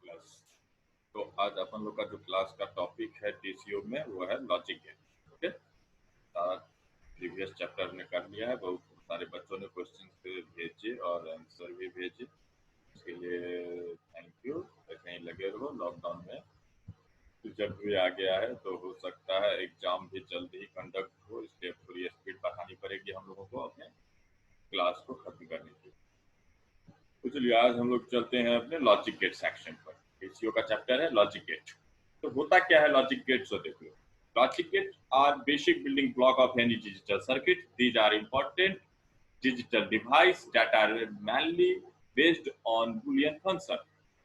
Class. तो आज अपन लोग का जो क्लास का टॉपिक है टीसीओ में वो है लॉजिक गेट। ओके, सारा प्रीवियस चैप्टर हमने कर लिया है। बहुत सारे बच्चों ने क्वेश्चन भेजे और आंसर भी भेजे, उसके लिए थैंक यू। कहीं लगे रहो, लॉकडाउन में रिजल्ट भी आ गया है तो हो सकता है एग्जाम भी जल्द ही कंडक्ट हो, इसलिए थोड़ी स्पीड बढ़ानी पड़ेगी हम लोगों को अपने क्लास को खत्म करने की। तो चलिए आज हम लोग चलते हैं अपने लॉजिक गेट सेक्शन पर। पीसीओ का चैप्टर है लॉजिक गेट। तो होता क्या है लॉजिक गेट? तो देखो, logic gate are basic building block of any digital circuit. These are important digital device that are mainly based on Boolean function.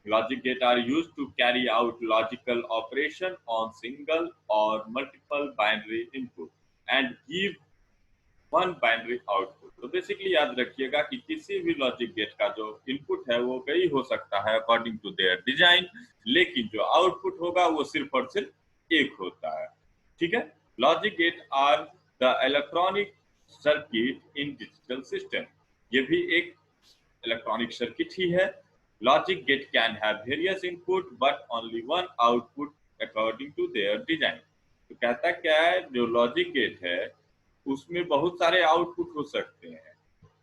Logic gate are used to carry out logical operation on single or multiple binary input and give one binary output. तो basically याद रखिएगा कि किसी भी logic gate का जो input है वो कई हो सकता है अकॉर्डिंग टू देयर डिजाइन, लेकिन जो आउटपुट होगा वो सिर्फ और सिर्फ एक होता है। ठीक है, logic gate are the electronic circuit in digital system. ये भी एक इलेक्ट्रॉनिक सर्किट ही है। Logic gate can have various input but only one output according to their design. तो कहता क्या है, जो लॉजिक गेट है उसमें बहुत सारे आउटपुट हो सकते हैं,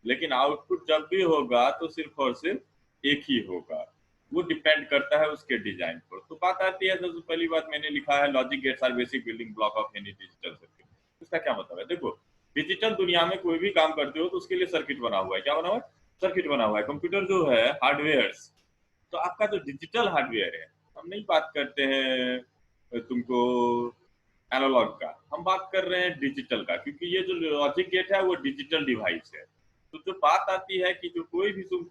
लेकिन आउटपुट जब भी होगा तो सिर्फ और सिर्फ एक ही होगा। वो डिपेंड करता है उसके डिजाइन पर। तो बात आती है, सबसे पहली बात मैंने लिखा है logic gates are basic building block of any digital circuit. इसका क्या मतलब है? देखो, डिजिटल दुनिया में कोई भी काम करते हो तो उसके लिए सर्किट बना हुआ है। क्या बना हुआ है? सर्किट बना हुआ है। कंप्यूटर जो है हार्डवेयर, तो आपका जो डिजिटल हार्डवेयर है, हम नहीं बात करते हैं तुमको एनालॉग का, हम बात कर रहे हैं डिजिटल का, क्योंकि ये जो लॉजिक गेट है वो डिजिटल डिवाइस है। तो जो बात आती है कि जो कोई भी तुम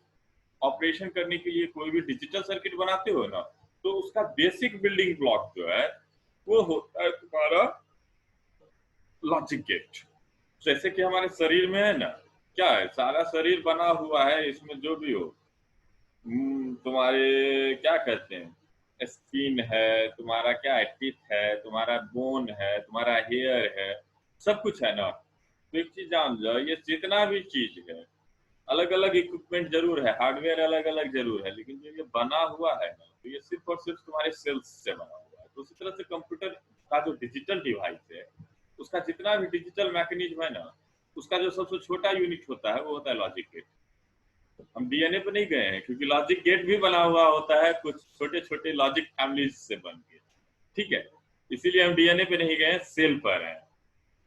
ऑपरेशन करने के लिए कोई भी डिजिटल सर्किट बनाते हो ना, तो उसका बेसिक बिल्डिंग ब्लॉक जो है वो होता है तुम्हारा लॉजिक गेट। जैसे कि हमारे शरीर में है ना, क्या है, सारा शरीर बना हुआ है, इसमें जो भी हो तुम्हारे क्या कहते हैं, स्किन है तुम्हारा, क्या है, टीथ है तुम्हारा, बोन है तुम्हारा, हेयर है, सब कुछ है ना। तो एक चीज जान जाओ, ये जितना भी चीज है, अलग अलग इक्विपमेंट जरूर है, हार्डवेयर अलग अलग जरूर है, लेकिन जो ये बना हुआ है ना, तो ये सिर्फ और सिर्फ तुम्हारे सेल्स से बना हुआ है। तो उसी तरह से कंप्यूटर का जो डिजिटल डिवाइस है, उसका जितना भी डिजिटल मैकेनिज्म है ना, उसका जो सबसे छोटा यूनिट होता है वो होता है लॉजिक गेट। हम डीएनए पे नहीं गए हैं, क्योंकि लॉजिक गेट भी बना हुआ होता है कुछ छोटे छोटे लॉजिक फैमिलीज से बन के। ठीक है, इसीलिए हम डीएनए पे नहीं गए, सेल पर हैं।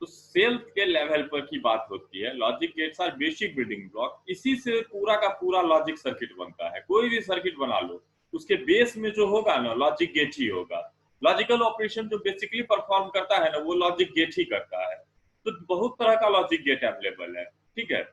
तो सेल के लेवल पर की बात होती है। Logic gates are basic building block. इसी से पूरा का पूरा लॉजिक सर्किट बनता है। कोई भी सर्किट बना लो, उसके बेस में जो होगा ना, लॉजिक गेट ही होगा। लॉजिकल ऑपरेशन जो बेसिकली परफॉर्म करता है ना, वो लॉजिक गेट ही करता है। तो बहुत तरह का लॉजिक गेट अवेलेबल है। ठीक है,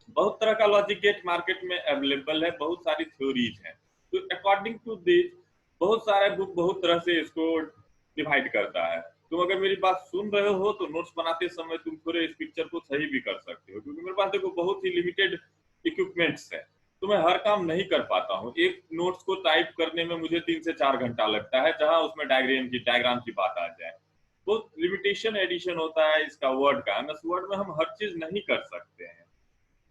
बहुत तरह का लॉजिक गेट मार्केट में अवेलेबल है, बहुत सारी थ्योरीज हैं। तो अकॉर्डिंग टू दिस बहुत सारे बुक बहुत तरह से इसको डिवाइड करता है। तुम अगर मेरी बात सुन रहे हो तो नोट्स बनाते समय तुम थोड़े इस पिक्चर को सही भी कर सकते हो, क्योंकि मेरे पास देखो बहुत ही लिमिटेड इक्विपमेंट्स है, तो मैं हर काम नहीं कर पाता हूँ। एक नोट्स को टाइप करने में मुझे 3 से 4 घंटा लगता है, जहां उसमें डायग्राम की बात आ जाए। बहुत लिमिटेशन एडिशन होता है इसका वर्ड का, एमएस वर्ड में हम हर चीज नहीं कर सकते हैं।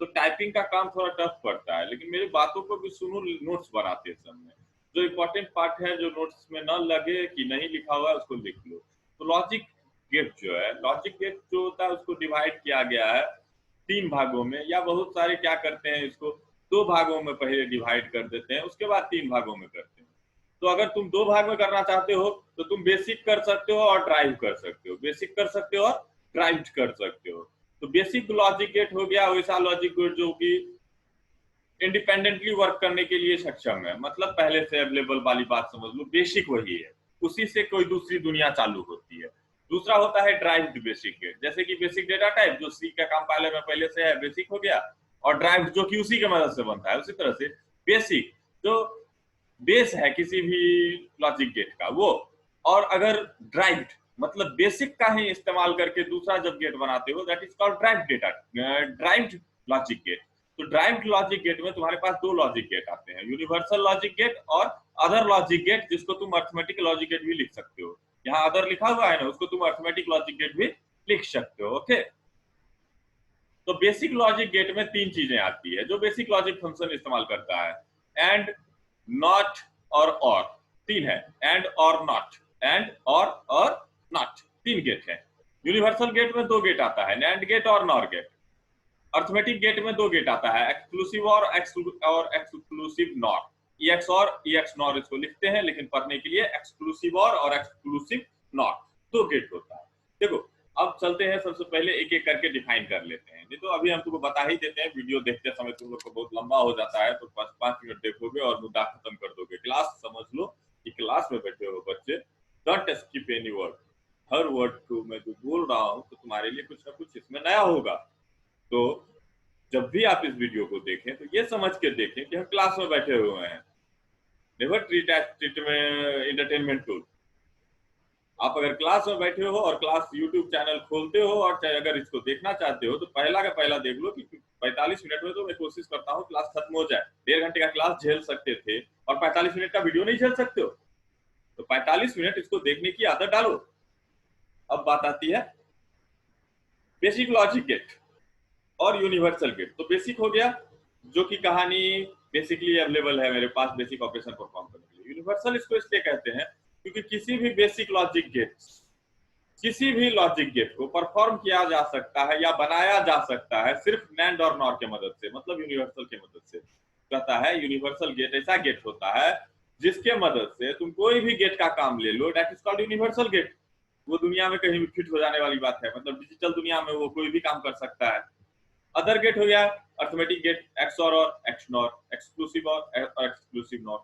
तो टाइपिंग का काम थोड़ा टफ पड़ता है, लेकिन मेरी बातों को भी सुनो नोट्स बनाते समय। जो इम्पोर्टेंट पार्ट है, जो नोट्स में न लगे कि नहीं लिखा हुआ है, उसको लिख लो। तो लॉजिक गेट जो है, लॉजिक गेट जो होता है उसको डिवाइड किया गया है 3 भागों में, या बहुत सारे क्या करते हैं इसको 2 भागों में पहले डिवाइड कर देते हैं, उसके बाद 3 भागों में करते हैं। तो अगर तुम 2 भाग में करना चाहते हो तो तुम बेसिक कर सकते हो और ड्राइव कर सकते हो, बेसिक कर सकते हो और ड्राइव कर सकते हो। तो बेसिक लॉजिक गेट हो गया वैसा लॉजिक गेट जो कि इंडिपेंडेंटली वर्क करने के लिए सक्षम है, मतलब पहले से अवेलेबल वाली बात समझ लो, बेसिक वही है, उसी से कोई दूसरी दुनिया चालू होती है। दूसरा होता है ड्राइव्ड बेसिक गेट, जैसे कि बेसिक डेटा टाइप जो सी का कंपाइलर में पहले से है, बेसिक हो गया, और ड्राइव्ड जो कि उसी के मदद से बनता है। उसी तरह से बेसिक जो बेस है किसी भी लॉजिक गेट का वो, और अगर ड्राइव्ड मतलब बेसिक का ही इस्तेमाल करके दूसरा जब गेट बनाते हो, that is called derived data, derived logic gate. तो ड्राइव्ड लॉजिक गेट में तुम्हारे पास 2 लॉजिक गेट आते हैं, यूनिवर्सल लॉजिक गेट और अदर लॉजिक गेट, जिसको तुम अर्थमेटिक लॉजिक गेट भी लिख सकते हो। यहाँ अदर लिखा हुआ है ना, उसको तुम अर्थमेटिक लॉजिक गेट भी लिख सकते हो। ओके, तो बेसिक लॉजिक गेट में 3 चीजें आती है जो बेसिक लॉजिक फंक्शन इस्तेमाल करता है। एंड, नॉट, और तीन है, एंड और नॉट, एंड और नॉट, तीन गेट है। यूनिवर्सल गेट में दो गेट आता है, नैंड गेट और नॉर गेट। अर्थमेटिक गेट में दो गेट आता है, एक्सक्लूसिव और एक्सक्लूसिव नॉर। EX और EX नॉर इसको लिखते हैं, लेकिन पढ़ने के लिए एक्सक्लूसिव और एक्सक्लूसिव नॉर, दो गेट होता है। देखो अब चलते हैं, सबसे पहले एक एक करके डिफाइन कर लेते हैं। नहीं तो अभी हम तुमको बता ही देते हैं, वीडियो देखते समय तुम लोग को बहुत लंबा हो जाता है, तो 5 मिनट देखोगे और मुद्दा खत्म कर दोगे। क्लास समझ लो कि क्लास में बैठे हो बच्चे, don't skip any word, her word को मैं जो बोल रहा हूँ तो तुम्हारे लिए कुछ ना कुछ इसमें नया होगा। तो जब भी आप इस वीडियो को देखें तो ये समझ के देखें कि हम क्लास में बैठे हुए हैं। नेवर ट्रीट में एंटरटेनमेंट टूल। आप अगर क्लास में बैठे हो और क्लास यूट्यूब चैनल खोलते हो और चाहे अगर इसको देखना चाहते हो तो पहला का पहला देख लो कि 45 मिनट में तो मैं कोशिश करता हूँ क्लास खत्म हो जाए। 1.5 घंटे का क्लास झेल सकते थे और 45 मिनट का वीडियो नहीं झेल सकते हो, तो 45 मिनट इसको देखने की आदत डालो। अब बात आती है बेसिक लॉजिक गेट और यूनिवर्सल गेट। तो बेसिक हो गया जो कि कहानी बेसिकली अवेलेबल है मेरे पास बेसिक ऑपरेशन परफॉर्म करने के लिए। यूनिवर्सल इसको इसलिए कहते हैं क्योंकि किसी भी बेसिक लॉजिक गेट, किसी भी लॉजिक गेट को परफॉर्म किया जा सकता है या बनाया जा सकता है सिर्फ नैंड और नॉर के मदद से, मतलब यूनिवर्सल की मदद से। कहता है यूनिवर्सल गेट ऐसा गेट होता है जिसके मदद से तुम कोई भी गेट का काम ले लो, that is called universal gate. वो दुनिया में कहीं भी फिट हो जाने वाली बात है, मतलब डिजिटल दुनिया में वो कोई भी काम कर सकता है। अदर गेट हो गया अर्थमेटिक गेट, एक्स और एक्स नॉर, एक्सक्लूसिव और एक्सक्लूसिव नॉर।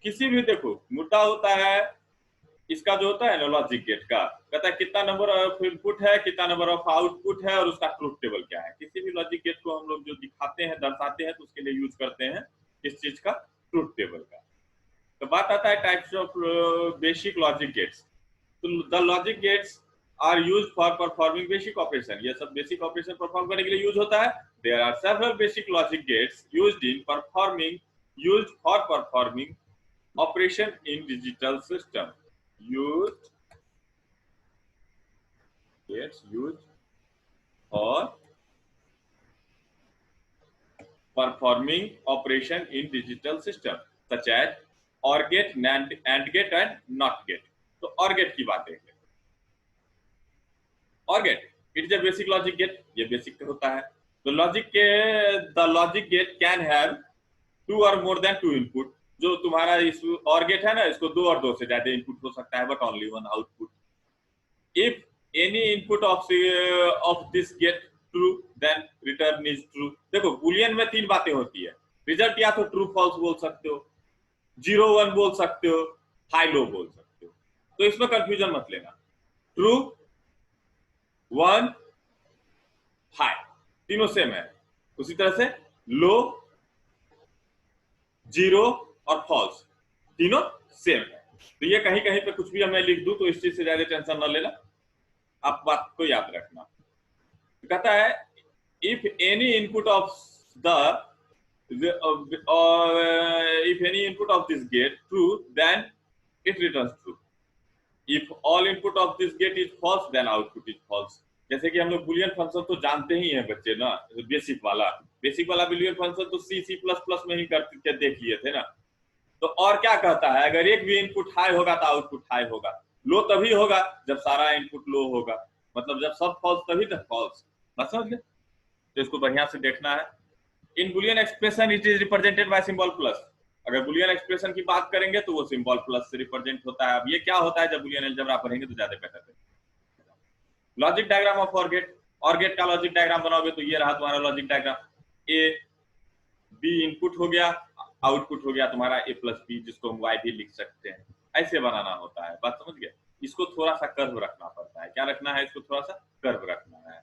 किसी भी देखो मुद्दा होता है इसका जो होता है ना लॉजिक गेट का, कहता है कितना नंबर ऑफ इनपुट है, कितना नंबर ऑफ आउटपुट है और उसका ट्रूथ टेबल क्या है। किसी भी लॉजिक गेट को हम लोग जो दिखाते हैं दर्शाते हैं तो उसके लिए यूज करते हैं किस चीज का, ट्रूथ टेबल का। तो बात आता है types of basic logic gates. तो the logic gates are used for performing basic operation. ये सब बेसिक ऑपरेशन परफॉर्म करने के लिए यूज होता है। There are several basic logic gates used for performing operation in digital system. used for performing operation in digital system such as OR gate, AND gate and NOT gate। तो OR gate की बात है। OR gate it is a basic logic gate, ये basic होता है। तो the logic gate can have 2 or more than 2 input। जो तुम्हारा इस OR गेट है ना, इसको 2 और 2 से ज्यादा इनपुट हो सकता है, but only 1 output. If any input of this gate true then return is true. देखो बुलियन में 3 बातें होती है, रिजल्ट या तो ट्रू फॉल्स बोल सकते हो, 0 1 बोल सकते हो, हाई लो बोल सकते हो। तो इसमें कंफ्यूजन मत लेना, ट्रू 1 हाई तीनों सेम है। उसी तरह से लो 0 और फॉल्स तीनों सेम है। तो ये कहीं कहीं पे कुछ भी मैं लिख दूं तो इस चीज से ज्यादा टेंशन न लेना, आप बात को याद रखना। तो कहता है if any input of this gate true then it returns true. If all input of this gate is false then output is false. जैसे कि हम लोग बुलियन फंक्शन तो जानते ही हैं बच्चे ना, बेसिक वाला बुलियन फंक्शन तो C++ में ही करके देख लिए थे ना। तो और क्या कहता है, अगर एक भी इनपुट हाई होगा तो आउटपुट हाई होगा, लो तभी होगा जब सारा इनपुट लो होगा, मतलब जब सब फॉल्स तभी तक फॉल्स। बात समझ ले? तो इसको बढ़िया से देखना है। In boolean expression it is represented by symbol plus. अगर बुलियन एक्सप्रेशन की बात करेंगे तो वो सिंबल प्लस से रिप्रेजेंट होता है। अब ये क्या होता है, जब बुलियन अलजेब्रा पढ़ेंगे तो ज्यादा बेटर है। Logic diagram of OR gate, OR gate का लॉजिक डायग्राम बनाओगे तो ये रहा तुम्हारा logic diagram. A B input हो गया, आउटपुट हो गया तुम्हारा A+B, जिसको हम Y भी लिख सकते हैं। ऐसे बनाना होता है, बात समझ गए? इसको थोड़ा सा कर्व रखना पड़ता है। क्या रखना है? इसको थोड़ा सा कर्व रखना है।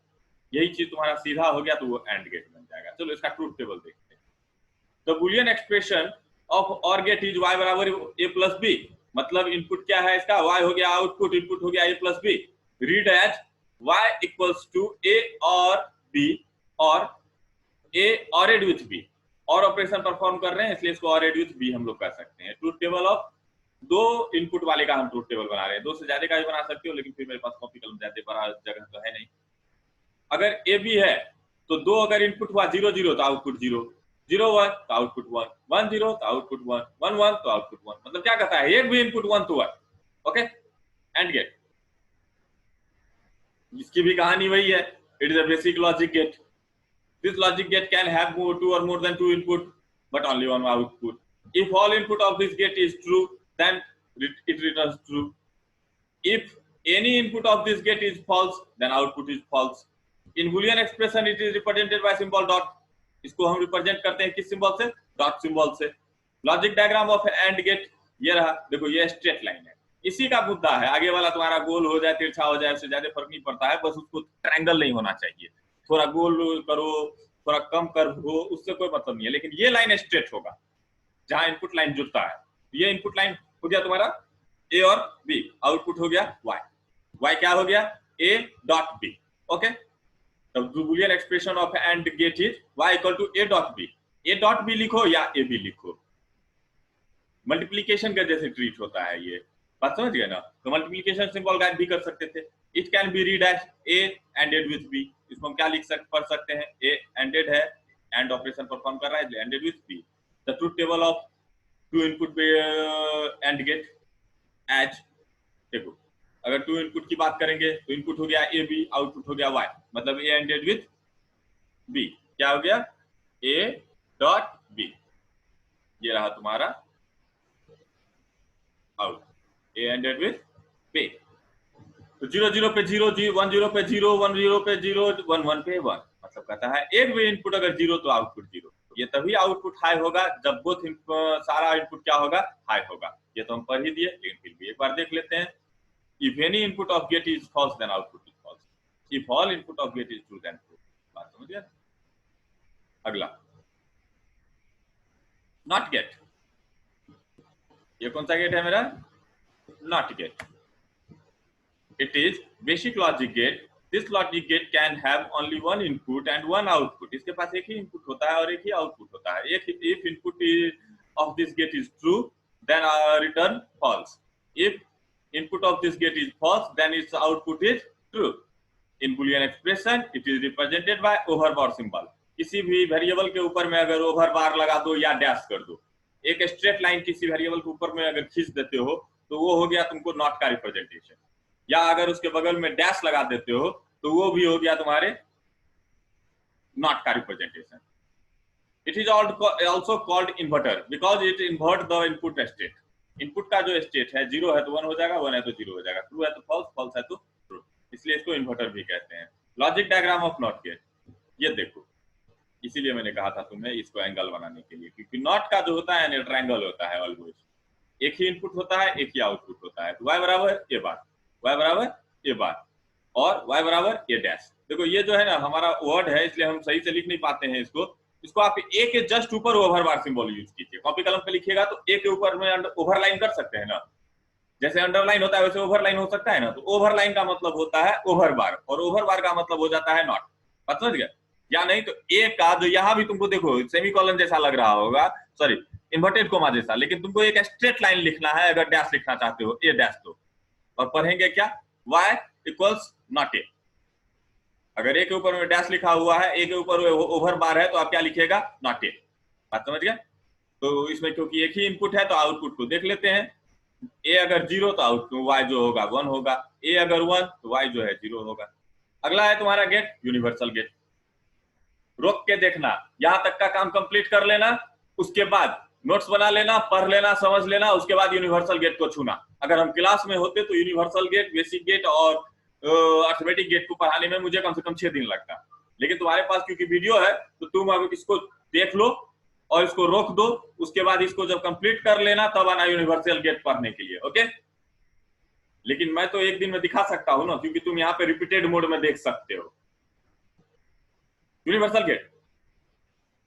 यही चीज तुम्हारा सीधा हो गया तो वो एंड गेट बन जाएगा। चलो इसका ट्रूथ टेबल देखते हैं। तो Boolean expression of OR gate is Y बराबर A+B। मतलब इनपुट क्या है इसका, Y हो गया, आउटपुट इनपुट हो गया A+B। Read as Y equals to A और B और A ऑरेड विथ B। और ऑपरेशन परफॉर्म कर रहे हैं इसलिए इसको ऑरेड विथ B हम लोग कर सकते हैं। ट्रूथ टेबल ऑफ 2 इनपुट वाले का हम ट्रूथ टेबल बना रहे हैं। 2 से ज्यादा का भी बना सकते हो, लेकिन फिर मेरे पास कॉपी कलम ज्यादा बड़ा जगह तो है नहीं। अगर A B है तो 2 अगर इनपुट हुआ 0 0 तो आउटपुट 0, 0 1 तो आउटपुट 1, 1 0 तो आउटपुट 1, 1 1 तो आउटपुट 1। मतलब क्या कहता है, एक भी इनपुट 1 तो 1। ओके, एंड गेट, इसकी भी कहानी वही है। It is a basic logic gate. This logic gate can have two or more than 2 input but only one output. If all input of this gate is true, then it returns true. If any input of this gate is false, then output is false. In Boolean expression, it is represented by symbol dot. इसको हम represent करते हैं किस symbol से? Dot symbol से। Logic diagram of AND gate ये रहा, देखो ये स्ट्रेट लाइन है। इसी का मुद्दा है, आगे वाला तुम्हारा गोल हो जाए तिरछा हो जाए उससे ज्यादा फर्क नहीं पड़ता है, बस उसको ट्रायंगल नहीं होना चाहिए। थोड़ा गोल करो थोड़ा कम कर हो, उससे कोई मतलब नहीं है, लेकिन ये लाइन स्ट्रेट होगा जहां इनपुट लाइन जुड़ता है। ये इनपुट लाइन हो गया तुम्हारा ए और बी, आउटपुट हो गया वाई। वाई क्या हो गया? A dot B. ओके, तब Boolean expression of AND gate is Y equal to A dot B. A dot B लिखो या ए बी लिखो, मल्टीप्लीकेशन का जैसे ट्रीट होता है ये, बात समझ गए ना? तो मल्टीप्लीकेशन सिंबल गायब भी कर सकते थे। It can be read as A ANDed with B. इसको हम क्या पढ़ सकते हैं? ए एंडेड है, एंड ऑपरेशन परफॉर्म कर रहा है, ANDed with B. The truth table of two input AND gate as, देखो अगर 2 इनपुट की बात करेंगे तो इनपुट हो गया ए बी, आउटपुट हो गया वाई, मतलब ए एंडेड विथ बी। क्या हो गया? A dot B. ये रहा तुम्हारा out, A ANDed with B. तो 0 0 पे 0, 1 0 पे 0, 1 0 पे 0, 1 1 पे 1। मतलब कहता है एक भी इनपुट अगर 0 तो आउटपुट 0। ये तभी आउटपुट हाई होगा जब बोथ सारा इनपुट क्या होगा? हाई होगा। ये तो हम पढ़ ही दिए, लेकिन फिर भी एक बार देख लेते हैं। If any input of gate is false, then output is false. If all input of gate is true, then true. बात समझ गया? अगला not get। ये कौन सा गेट है मेरा? not get। It is basic logic gate. This logic gate can have only one input and one output. इसके पास एक ही इनपुट होता है और एक ही आउटपुट होता है। If input of this gate is true, then return false. If input of this gate is false, then its output is true. In Boolean expression, it is represented by overbar symbol. किसी भी variable के ऊपर में अगर over बार लगा दो या dash कर दो, एक स्ट्रेट लाइन किसी वेरिएबल के ऊपर में अगर खींच देते हो तो वो हो गया तुमको नॉट का रिप्रेजेंटेशन, या अगर उसके बगल में डैश लगा देते हो तो वो भी हो गया तुम्हारे नॉट का representation. It is also called inverter because it invert the input state. Input का जो स्टेट है 0 है तो 1 हो जाएगा, 1 है तो 0 हो जाएगा, ट्रू है तो फॉल्स, फॉल्स है तो ट्रू, इसलिए इसको इन्वर्टर भी कहते हैं। Logic diagram of not gate, ये देखो, इसीलिए मैंने कहा था तुम्हें इसको एंगल बनाने के लिए, क्योंकि नॉट का जो होता है ट्रायंगल होता है ऑलवेज, एक ही इनपुट होता है एक ही आउटपुट होता है। तो y बराबर ए बार, y बराबर ए बार और y बराबर ए डैश। देखो ये जो है ना हमारा वर्ड है इसलिए हम सही से लिख नहीं पाते हैं इसको आप ए के जस्ट ऊपर ओवर बार सिंबल यूज कीजिए। कॉपी कलम पे लिखिएगा तो ए के ऊपर में ओवरलाइन कर सकते हैं ना, जैसे अंडरलाइन होता है वैसे ओवरलाइन हो सकता है ना। तो ओवरलाइन का मतलब होता है ओवर बार और ओवर बार का मतलब हो जाता है नॉट। बात समझ गए? या नहीं तो ए का जो यहाँ भी तुमको देखो सेमीकोलन जैसा लग रहा होगा, सॉरी इन्वर्टेड कोमा जैसा, लेकिन तुमको एक स्ट्रेट लाइन लिखना है अगर डैश लिखना चाहते हो, ए डैश तो, और पढ़ेंगे क्या? y equals not a. अगर ए के ऊपर में डैश लिखा हुआ है, ए के ऊपर ओवर बार है तो आप क्या लिखिएगा? Not a. बात समझ गया? तो इसमें क्योंकि एक ही इनपुट है तो आउटपुट को देख लेते हैं। ए अगर 0 तो आउटपुट y जो होगा 1 होगा, ए अगर 1 तो y जो है 0 होगा। अगला है तुम्हारा गेट यूनिवर्सल गेट। रोक के देखना, यहां तक का काम कंप्लीट कर लेना, उसके बाद नोट्स बना लेना, पढ़ लेना, समझ लेना, उसके बाद यूनिवर्सल गेट को छूना। अगर हम क्लास में होते तो यूनिवर्सल गेट, बेसिक गेट और अर्थमेटिक गेट को पढ़ाने में मुझे कम से कम 6 दिन लगता, लेकिन तुम्हारे पास क्योंकि वीडियो है तो तुम अब इसको देख लो और इसको रोक दो, उसके बाद इसको जब कंप्लीट कर लेना तब आना यूनिवर्सल गेट पढ़ने के लिए। ओके, लेकिन मैं तो एक दिन में दिखा सकता हूं ना, क्योंकि तुम यहाँ पे रिपीटेड मोड में देख सकते हो। Universal gate,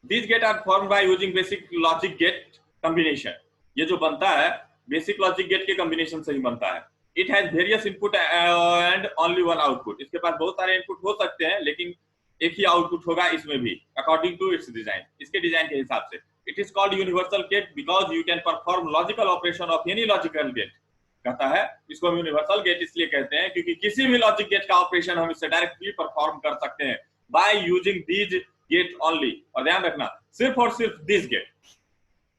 these gate are formed by using basic logic gate combination। ये जो बनता है बेसिक लॉजिक गेट के कॉम्बिनेशन से ही बनता है। It has various input and only one output। इसके पास बहुत सारे इनपुट हो सकते हैं लेकिन एक ही आउटपुट होगा इसमें भी, according to its design, इसके डिजाइन के हिसाब से। It is called universal gate because you can perform logical operation of any logical gate। कहता है इसको हम यूनिवर्सल गेट इसलिए कहते हैं क्योंकि किसी भी लॉजिक गेट का ऑपरेशन हम इससे डायरेक्टली परफॉर्म कर सकते हैं by using these get only. और ध्यान रखना सिर्फ और सिर्फ दिस गेट।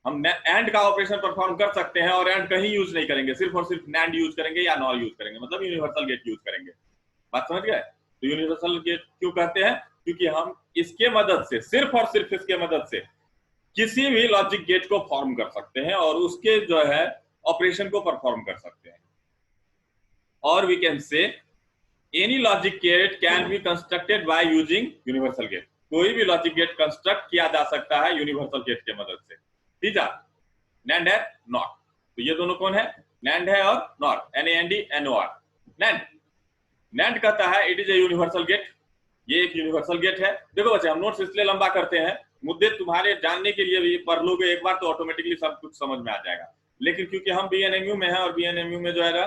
हम एंड का ऑपरेशन परफॉर्म कर सकते हैं और एंड कहीं यूज नहीं करेंगे, सिर्फ और सिर्फ नैंड यूज करेंगे या नॉर यूज करेंगे, मतलब यूनिवर्सल गेट यूज करेंगे। बात समझ गए? तो यूनिवर्सल गेट क्यों कहते हैं? क्योंकि हम इसके मदद से, सिर्फ और सिर्फ इसके मदद से किसी भी लॉजिक गेट को फॉर्म कर सकते हैं और उसके जो है ऑपरेशन को परफॉर्म कर सकते हैं। और we can say any logic gate can be constructed by using universal gate. कोई भी लॉजिक गेट कंस्ट्रक्ट किया जा सकता है यूनिवर्सल गेट के मदद से। ठीक है, नैंड है, नॉर। तो ये दोनों कौन है? नैंड है और NOR, NAND NOR। NAND, NAND कहता है it is a universal gate, ये एक यूनिवर्सल गेट है। देखो बच्चे, हम नोट्स इसलिए लंबा करते हैं, मुद्दे तुम्हारे जानने के लिए भी पढ़ लोगे एक बार तो ऑटोमेटिकली सब कुछ समझ में आ जाएगा। लेकिन क्योंकि हम BNMU में है और BNMU में जो है ना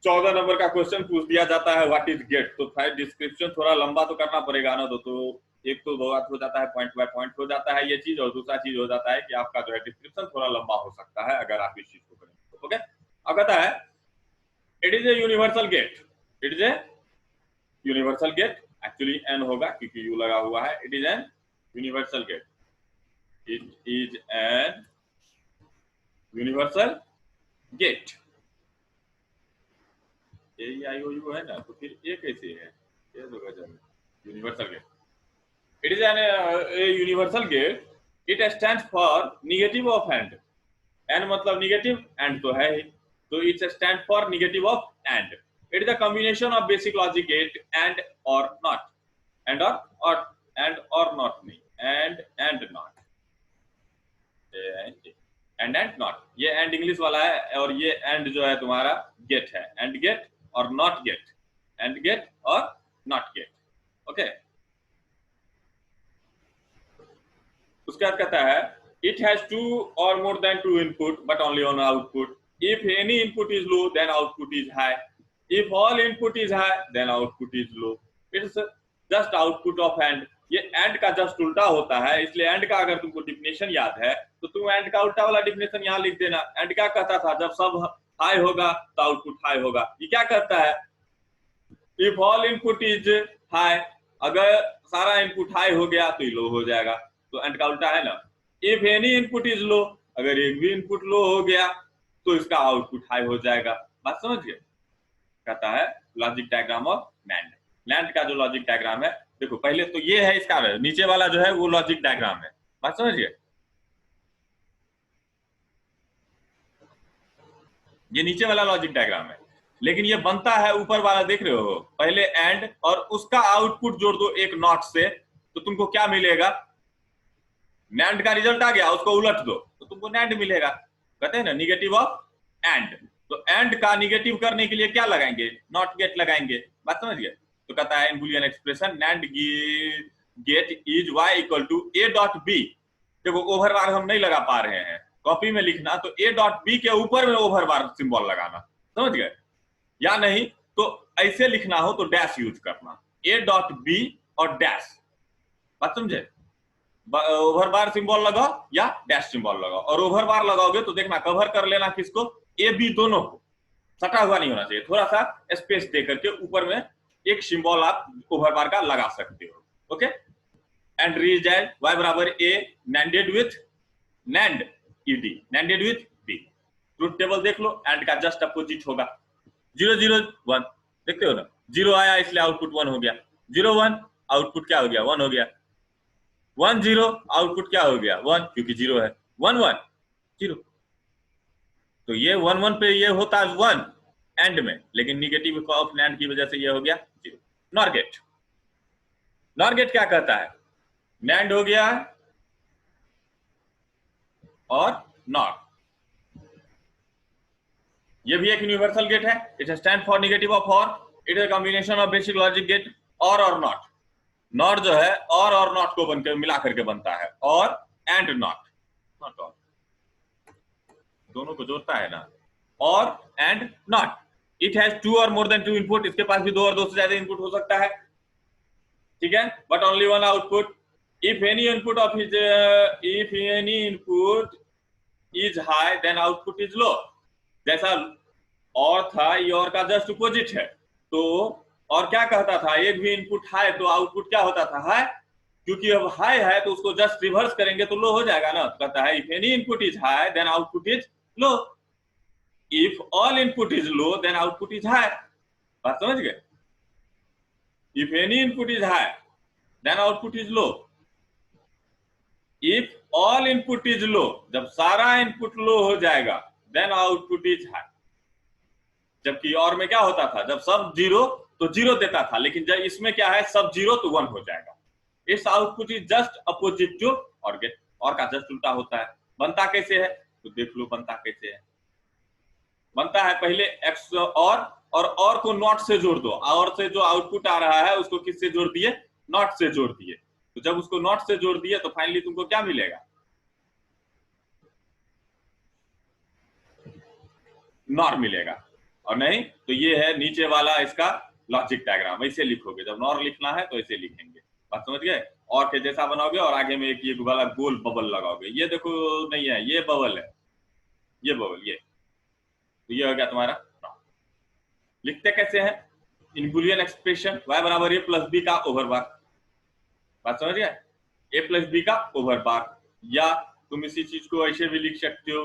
14 नंबर का क्वेश्चन पूछ दिया जाता है व्हाट इज गेट, तो फाइल डिस्क्रिप्शन थोड़ा लंबा तो करना पड़ेगा ना। तो एक तो दो बात हो जाता है, पॉइंट बाय पॉइंट हो जाता है ये चीज, और दूसरा चीज हो जाता है कि आपका जो है डिस्क्रिप्शन थोड़ा लंबा हो सकता है अगर आप इस चीज को करें। ओके, अब कहता है it is a universal gate, it is a universal gate, actually N होगा क्योंकि यू लगा हुआ है। It is an universal gate, it is an universal gate. AEIOU है ना, तो फिर ये कैसे है? ये तो गजब, universal gate. It is an universal gate, it stands for negative of and. N मतलब निगेटिव, एंड तो है ही, तो it stand for negative of and. It is a combination of basic logic gate and और not, and और not नहीं, and not, and not. ये and English वाला है और ये एंड जो है तुम्हारा गेट है, एंड गेट और नॉट गेट, एंड गेट और नॉट गेट। ओके, उसके बाद कहता है it has two or more than two input but only one output. If any input is low then output is high, if all input is high then output is low. It's just output of and. ये and का just उल्टा होता है, इसलिए and का अगर तुमको definition याद है तो तुम एंड का उल्टा वाला डिफिनेशन यहाँ लिख देना। एंड क्या कहता था? जब सब हाई होगा तो आउटपुट हाई होगा। ये क्या करता है? If all input is high, अगर सारा इनपुट हाई हो गया तो लो हो जाएगा, तो एंड का उल्टा है ना। इफ एनी इनपुट इज लो, अगर एक भी इनपुट लो हो गया तो इसका आउटपुट हाई हो जाएगा। बात समझ गए? कहता है logic diagram of NAND. NAND का जो लॉजिक डायग्राम है, देखो पहले तो ये है, इसका नीचे वाला जो है वो लॉजिक डायग्राम है। बात समझिए, ये नीचे वाला लॉजिक डायग्राम है, लेकिन ये बनता है ऊपर वाला, देख रहे हो? पहले एंड और उसका आउटपुट जोड़ दो एक नॉट से, तो तुमको क्या मिलेगा? नैंड का रिजल्ट आ गया, उसको उलट दो तो तुमको नैंड मिलेगा। कहते हैं ना निगेटिव ऑफ एंड, तो एंड का निगेटिव करने के लिए क्या लगाएंगे? नॉट गेट लगाएंगे। बात समझ गए? तो कहता है in boolean expression NAND gate is y equal to a dot b। देखो ओवर बार हम नहीं लगा पा रहे हैं, कॉपी में लिखना तो a डॉट b के ऊपर में ओवर बार सिंबल लगाना, समझ गए? या नहीं तो ऐसे लिखना हो तो डैश यूज करना, a डॉट b और डैश। बात समझे? ओवर बार सिंबल लगाओ या डैश सिंबल लगाओ, और ओवर बार लगाओगे तो देखना कवर कर लेना किसको? ए बी दोनों को, सटा हुआ नहीं होना चाहिए, थोड़ा सा स्पेस दे करके ऊपर में एक सिंबल आप ओवर बार का लगा सकते हो। ओके, एंड रिजल्ट y बराबर a NANDed with NAND ed, NANDed with b। Truth table देख लो, एंड का जस्ट अपोजिट होगा। 0 0 1, देखते हो ना, 0 आया इसलिए आउटपुट 1 हो गया, 0 1 आउटपुट क्या हो गया? 1 हो गया, 1 0 आउटपुट क्या हो गया? 1, क्योंकि 0 है, 1 1 0। तो ये 1 1 पे ये होता है 1 एंड में, लेकिन निगेटिव ऑफ नैंड की वजह से ये हो गया 0। नॉर गेट, नॉर गेट क्या कहता है? नैंड हो गया और नॉर, ये भी एक यूनिवर्सल गेट है। It stand for negative of OR, it is combination of basic logic gate और नॉट। नॉट जो है और नॉट को बनकर मिला करके बनता है, और एंड नॉट, नॉट और, दोनों को जोड़ता है ना, और and not. It has 2 or more then 2 input, इसके पास भी 2 और 2 से ज्यादा इनपुट हो सकता है, ठीक है, but only 1 output. If any input of his if any input is high then output is low. जैसा और था, ये और का जस्ट अपोजिट है। तो और क्या कहता था? एक भी इनपुट हाई तो आउटपुट क्या होता था? हाई। क्योंकि अब हाई है तो उसको जस्ट रिवर्स करेंगे तो लो हो जाएगा ना। तो कहता है if any input is high then output is low, if all input is low then output is high. बात समझ गए? If any input is high then output is low, if all input is low, जब सारा input low हो जाएगा then output is high. जबकि और में क्या होता था, जब सब जीरो तो जीरो देता था, लेकिन जब इसमें क्या है, सब जीरो तो वन हो जाएगा। इस output is just opposite to or gate, or का जस्ट उल्टा होता है। बनता कैसे है तो देख लो, बनता कैसे है। बनता है पहले एक्स और को नॉट से जोड़ दो, और से जो आउटपुट आ रहा है उसको किससे जोड़ दिए, नॉट से जोड़ दिए। तो जब उसको नॉट से जोड़ दिए तो फाइनली तुमको क्या मिलेगा, नॉर मिलेगा। और नहीं तो ये है नीचे वाला इसका लॉजिक डायग्राम, ऐसे लिखोगे। जब नॉर लिखना है तो ऐसे लिखेंगे। बात समझ गए? और के जैसा बनाओगे और आगे में एक ये वाला गोल बबल लगाओगे। ये देखो नहीं है, ये बबल है, ये बबल, ये तो ये हो गया तुम्हारा नॉर। लिखते कैसे हैं, इन बुलियन एक्सप्रेशन y बराबर ए प्लस बी का ओवर बार। बात समझ गए? ए प्लस बी का ओवर बार, या तुम इसी चीज को ऐसे भी लिख सकते हो,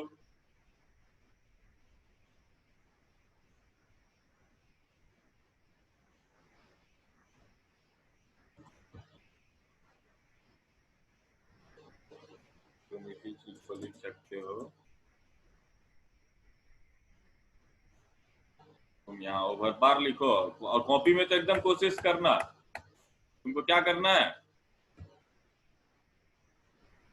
तुम इसी चीज को लिख सकते हो, तुम यहाँ ओवर बार लिखो। और कॉपी में तो एकदम कोशिश करना, तुमको क्या करना है,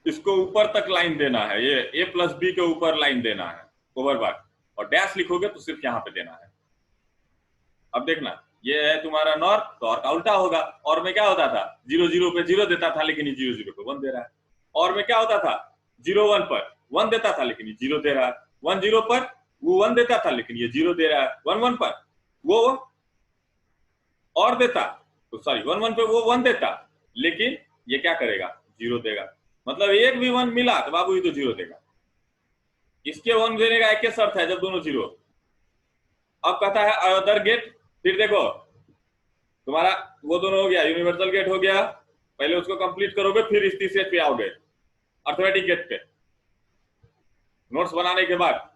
इसको ऊपर तक लाइन देना है, ये ए प्लस बी के ऊपर लाइन देना है ओवर बार, और डैश लिखोगे तो सिर्फ यहाँ पे देना है। अब देखना, ये है तुम्हारा नॉर, तो और का उल्टा होगा। और में क्या होता था, जीरो जीरो पे जीरो देता था, लेकिन ये जीरो जीरो पे वन दे रहा है। और में क्या होता था, जीरो वन पर वन देता था, लेकिन ये जीरो दे रहा है। वन जीरो पर वो वन देता था, लेकिन ये जीरो दे रहा है। वन वन पर वो और देता, तो सॉरी वन वन पे वो वन देता, लेकिन ये क्या करेगा, जीरो देगा। मतलब एक भी वन मिला तो बाबू ये तो जीरो देगा। इसके वन देने का एक शर्त है, जब दोनों जीरो। अब कहता है अदर गेट, फिर देखो तुम्हारा वो दोनों हो गया, यूनिवर्सल गेट हो गया, पहले उसको कंप्लीट करोगे, फिर इस तीसरे पे आओगे अर्थमेटिक गेट पे। नोट्स बनाने के बाद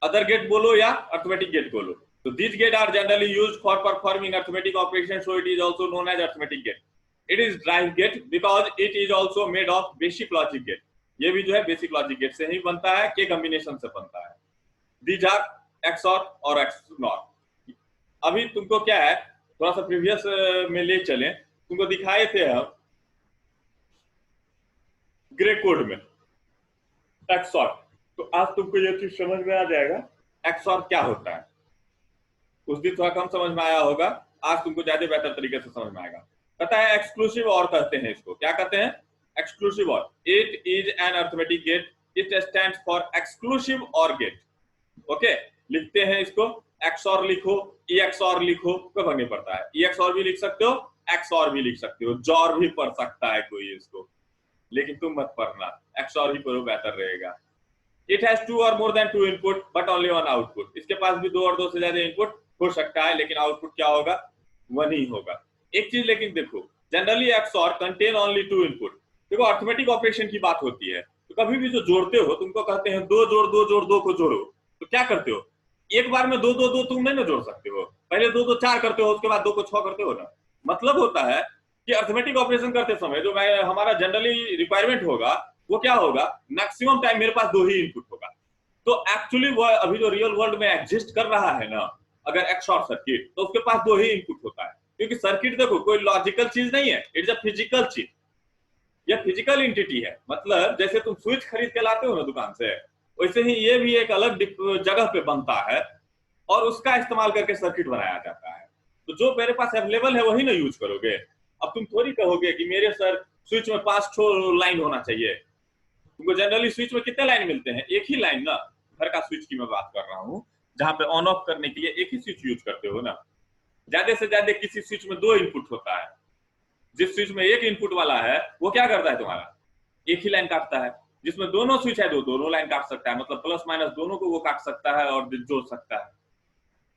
अदर गेट बोलो या अर्थमेटिक गेट बोलो। तो this gate are generally used for performing arithmetic operation, so it is also known as arithmetic gate. It is drive gate because it is also made of basic logic gate. ये भी जो है basic logic gate से ही बनता है, के combination से बनता है। दीज आर XOR और XNOR। अभी तुमको क्या है, थोड़ा सा प्रीवियस में ले चले, तुमको दिखाए थे हम ग्रे कोड में XOR, तो आज तुमको ये चीज समझ में आ जाएगा XOR क्या होता है। उस दिन थोड़ा कम समझ में आया होगा, आज तुमको ज्यादा बेहतर तरीके से समझ में आएगा। पता है एक्सक्लूसिव और कहते हैं इसको, क्या कहते हैं, exclusive or. It is an arithmetic gate, it stands for exclusive or gate. Okay, लिखते हैं इसको, XOR लिखो, EXOR लिखो, कोई फर्क नहीं पड़ता है। EXOR भी लिख सकते हो, XOR भी लिख सकते हो, जॉर भी पढ़ सकता है कोई इसको, लेकिन तुम मत पढ़ना, XOR ही पढ़ो, बेहतर रहेगा। It has two or more than two input but only one output. इसके पास भी दो और दो से ज्यादा इनपुट हो सकता है, लेकिन आउटपुट क्या होगा, वन ही होगा। एक चीज लेकिन देखो, generally XOR contain only two input. देखो अर्थमेटिक ऑपरेशन की बात होती है, तो कभी भी जो जोड़ते हो, तुमको कहते हैं दो जोड़ दो जोड़ दो को जोड़ो, तो क्या करते हो, एक बार में दो दो दो तुम नहीं ना जोड़ सकते हो, पहले दो दो चार करते हो, उसके बाद दो को छह करते हो ना। मतलब होता है कि अर्थमेटिक ऑपरेशन करते समय जो हमारा जनरली रिक्वायरमेंट होगा, वो क्या होगा, मैक्सिमम टाइम मेरे पास दो ही इनपुट होगा। तो एक्चुअली वो अभी जो रियल वर्ल्ड में एग्जिस्ट कर रहा है ना, अगर XOR सर्किट, तो उसके पास दो ही इनपुट होता है। क्योंकि सर्किट देखो कोई लॉजिकल चीज नहीं है, इट्स अ फिजिकल चीज, यह फिजिकल एंटिटी है। मतलब जैसे तुम स्विच खरीद के लाते हो ना दुकान से, वैसे ही ये भी एक अलग जगह पे बनता है और उसका इस्तेमाल करके सर्किट बनाया जाता है। तो जो मेरे पास अवेलेबल है वही ना यूज करोगे। अब तुम थोड़ी कहोगे कि मेरे सर स्विच में 5 लाइन होना चाहिए। तुमको जनरली स्विच में कितने लाइन मिलते हैं, एक ही लाइन ना। घर का स्विच की मैं बात कर रहा हूँ, जहां पे ऑन ऑफ करने के लिए एक ही स्विच यूज करते हो ना। ज्यादा से ज्यादा किसी स्विच में दो इनपुट होता है। जिस स्विच में एक इनपुट वाला है वो क्या करता है, तुम्हारा एक ही लाइन काटता है। जिसमें दोनों स्विच है, दोनों लाइन काट सकता है, मतलब प्लस माइनस दोनों को वो काट सकता है और जोड़ सकता है।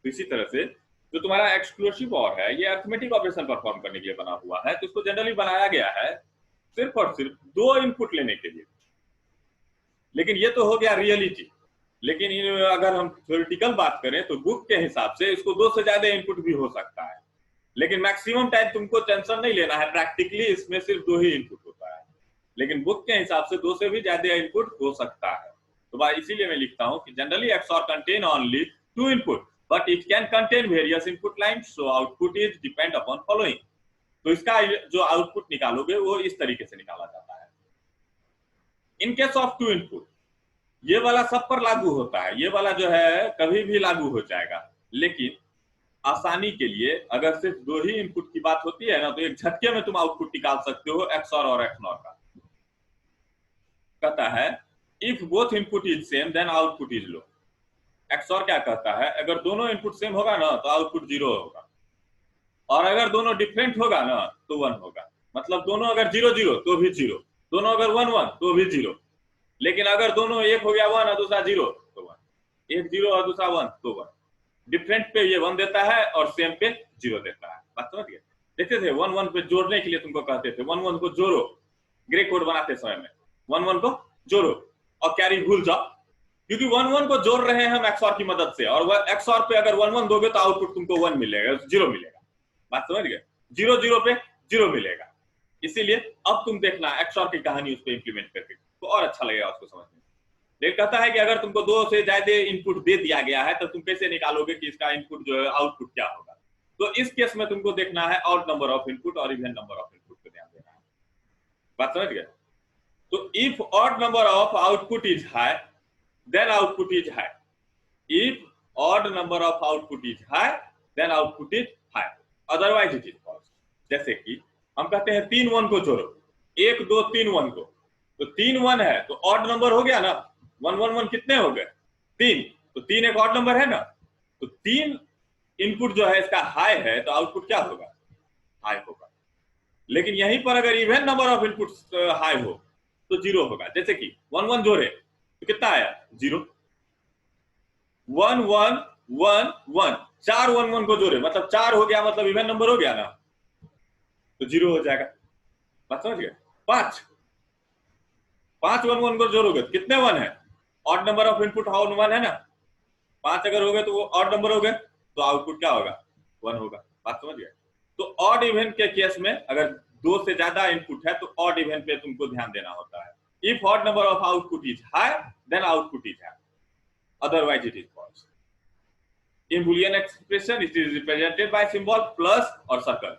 तो इसी तरह से जो तुम्हारा एक्सक्लूसिव और है, ये अरिथमेटिक ऑपरेशन परफॉर्म करने के लिए बना हुआ है, तो इसको जनरली बनाया गया है सिर्फ और सिर्फ दो इनपुट लेने के लिए। लेकिन ये तो हो गया रियलिटी। लेकिन अगर हम थ्योरेटिकल बात करें तो बुक के हिसाब से इसको दो से ज्यादा इनपुट भी हो सकता है, लेकिन मैक्सिमम टाइम तुमको टेंशन नहीं लेना है, प्रैक्टिकली इसमें सिर्फ दो ही इनपुट होता है। लेकिन बुक के हिसाब से दो से भी ज्यादा इनपुट हो सकता है। तो भाई इसीलिए मैं लिखता हूं कि generally XOR contain only two input but it can contain various input lines, so output is depend upon following. तो इसका जो आउटपुट निकालोगे वो इस तरीके से निकाला जाता है। In case of two input, ये वाला सब पर लागू होता है, ये वाला जो है कभी भी लागू हो जाएगा। लेकिन आसानी के लिए अगर सिर्फ दो ही इनपुट की बात होती है ना, तो एक झटके में तुम आउटपुट निकाल सकते हो XOR और XNOR का। कहता है if both input is same then output is low. XOR क्या कहता है, अगर दोनों इनपुट सेम होगा ना तो आउटपुट 0 होगा, और अगर दोनों डिफरेंट होगा ना तो 1 होगा। मतलब दोनों अगर 0 0 तो भी 0, दोनों अगर 1 1 तो भी 0। लेकिन अगर दोनों एक हो गया 1 और दूसरा 0 तो 1, एक 0 और दूसरा 1 तो 1। डिफरेंट पे ये 1 देता है और सेम पे 0 देता है। बात समझ गए? देखते थे 1 1 पे जोड़ने के लिए तुमको कहते थे 1 1 को जोड़ो, ग्रे कोड बनाते समय में 1 1 को जोड़ो और कैरी भूल जाओ, क्योंकि 1 1 को जोड़ रहे हैं हम XOR की मदद से, और XOR पे अगर 1 1 दोगे तो आउटपुट तुमको 1 मिलेगा, 0 मिलेगा। बात समझ गए? 0 0 पे 0 मिलेगा। इसीलिए अब तुम देखना XOR की कहानी उस पर इंप्लीमेंट करके तो और अच्छा लगेगा उसको समझने। लेकिन कहता है कि अगर तुमको दो से ज्यादा इनपुट दे दिया गया है तो तुम कैसे निकालोगे कि इसका इनपुट जो है आउटपुट क्या होगा। तो इस केस में तुमको देखना है ऑड नंबर ऑफ इनपुट और इवन नंबर ऑफ इनपुट पे ध्यान देना है। बात समझ गए? तो if odd number of output is high then output is high, if odd number of output is high then output is high, otherwise it is false. जैसे कि हम कहते हैं 3 1 को जोड़ो, 1 2 3 1 को, तो 3 1 है तो ऑड नंबर हो गया ना, 1 1 1 कितने हो गए 3, तो 3 एक ऑड नंबर है ना, तो 3 इनपुट जो है इसका हाई है तो आउटपुट क्या होगा, हाई होगा। लेकिन यहीं पर अगर even number of input high हो तो 0 होगा। जैसे कि 1 1 जोड़े तो कितना आया 0, 1 1 1 1, 4 1 1 को जोड़े मतलब 4 हो गया, मतलब इवन नंबर हो गया ना, तो 0 हो जाएगा। बात समझ गए? 5 5 1 1 को जोड़ोगे कितने 1 है, odd number of input how 1 है ना, 5 अगर हो गए तो वो ऑड नंबर हो गए तो आउटपुट क्या होगा 1 होगा। बात समझ गए? तो ऑड इवन के केस में अगर 2 से ज्यादा इनपुट है तो ऑड इवन पे तुमको ध्यान देना होता है। If odd number of output is high then output is high, otherwise it is false. In Boolean expression it is represented by symbol plus or circle,